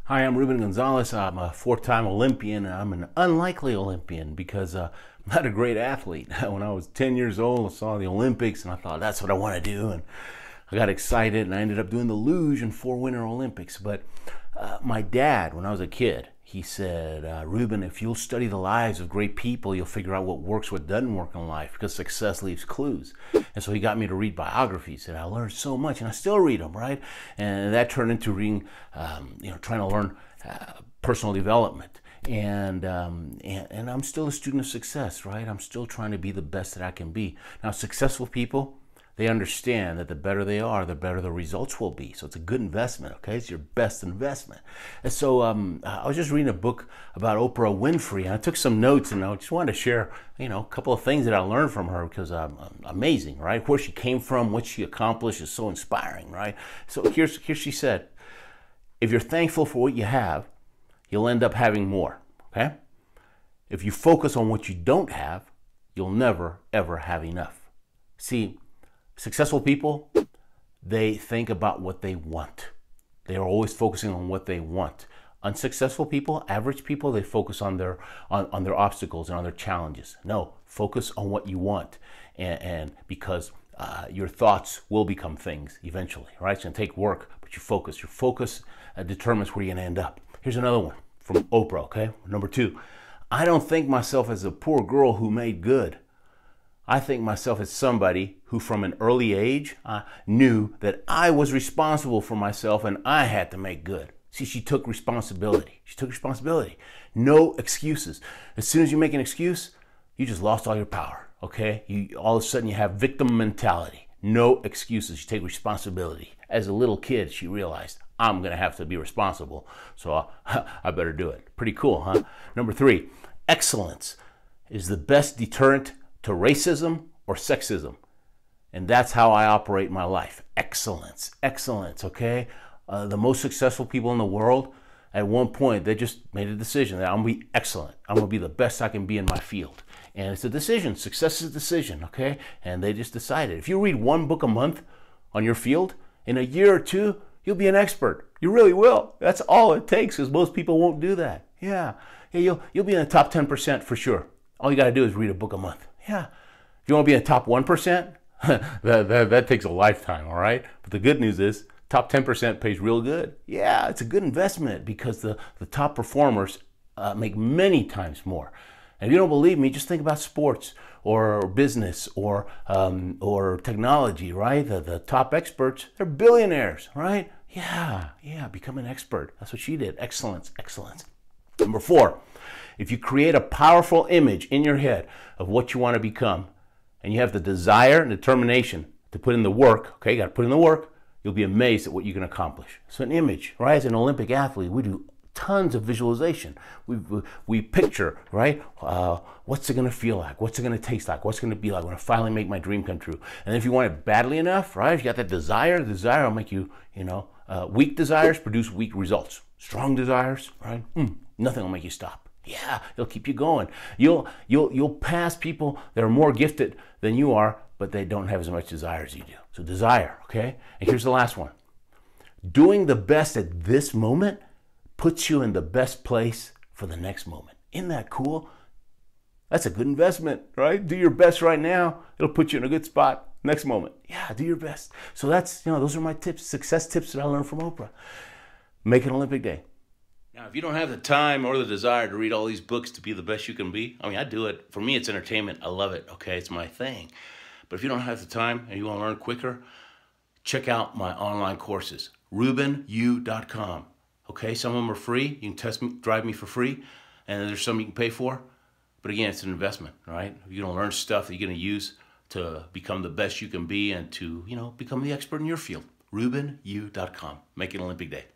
Hi, I'm Ruben Gonzalez. I'm a four-time Olympian. I'm an unlikely Olympian because I'm not a great athlete. When I was 10 years old, I saw the Olympics and I thought, that's what I want to do. And I got excited and I ended up doing the luge in 4 Winter Olympics. But my dad, when I was a kid, he said, Ruben, if you'll study the lives of great people, you'll figure out what works, what doesn't work in life, because success leaves clues. And so he got me to read biographies, and I learned so much, and I still read them, right? And that turned into reading, trying to learn personal development. And I'm still a student of success, right? I'm still trying to be the best that I can be. Now, successful people, they understand that the better they are, the better the results will be. So it's a good investment, okay? It's your best investment. And so I was just reading a book about Oprah Winfrey, and I took some notes, and I just wanted to share, a couple of things that I learned from her, because amazing, right? Where she came from, what she accomplished is so inspiring, right? So here she said, if you're thankful for what you have, you'll end up having more, okay? If you focus on what you don't have, you'll never, ever have enough. See, successful people, they think about what they want. They are always focusing on what they want. Unsuccessful people, average people, they focus on their obstacles and on their challenges. No, focus on what you want, and because your thoughts will become things eventually, right? It's going to take work, but you focus. Your focus determines where you're going to end up. Here's another one from Oprah, okay? Number 2, I don't think myself as a poor girl who made good. I think myself as somebody who from an early age knew that I was responsible for myself and I had to make good. See, she took responsibility. She took responsibility. No excuses. As soon as you make an excuse, you just lost all your power, okay? All of a sudden you have victim mentality. No excuses. You take responsibility. As a little kid, she realized, I'm going to have to be responsible, so I better do it. Pretty cool, huh? Number 3, excellence is the best deterrent to racism or sexism. And that's how I operate my life. Excellence, excellence, okay? The most successful people in the world, at one point, they just made a decision that I'm going to be excellent. I'm going to be the best I can be in my field. And it's a decision. Success is a decision, okay? And they just decided. If you read 1 book a month on your field, in a year or 2, you'll be an expert. You really will. That's all it takes, because most people won't do that. Yeah, you'll be in the top 10% for sure. All you got to do is read a book a month. Yeah. If you want to be in the top 1%, that takes a lifetime, all right? But the good news is top 10% pays real good. Yeah, it's a good investment, because the top performers make many times more. And if you don't believe me, just think about sports or business or technology, right? The top experts, they're billionaires, right? Yeah, become an expert. That's what she did. Excellence, excellence. Number 4, if you create a powerful image in your head of what you want to become, and you have the desire and determination to put in the work, okay, you got to put in the work, you'll be amazed at what you can accomplish. So an image, right? As an Olympic athlete, we do tons of visualization. We picture, right? What's it going to feel like? What's it going to taste like? What's it going to be like when I finally make my dream come true? And if you want it badly enough, right? If you got that desire, the desire will make you, weak desires produce weak results. Strong desires, right? Nothing will make you stop. Yeah, it'll keep you going. You'll pass people that are more gifted than you are, but they don't have as much desire as you do. So desire, okay? And here's the last one. Doing the best at this moment puts you in the best place for the next moment. Isn't that cool? That's a good investment, right? Do your best right now. It'll put you in a good spot next moment. Yeah, do your best. So that's, those are my tips, success tips that I learned from Oprah. Make an Olympic day. Now, if you don't have the time or the desire to read all these books to be the best you can be, I do it. For me, it's entertainment. I love it, okay? It's my thing. But if you don't have the time and you want to learn quicker, check out my online courses, rubenu.com. Okay, some of them are free. You can drive me for free, and there's some you can pay for. But again, it's an investment, right? You're going to learn stuff that you're going to use to become the best you can be and to, become the expert in your field. rubenu.com. Make it an Olympic day.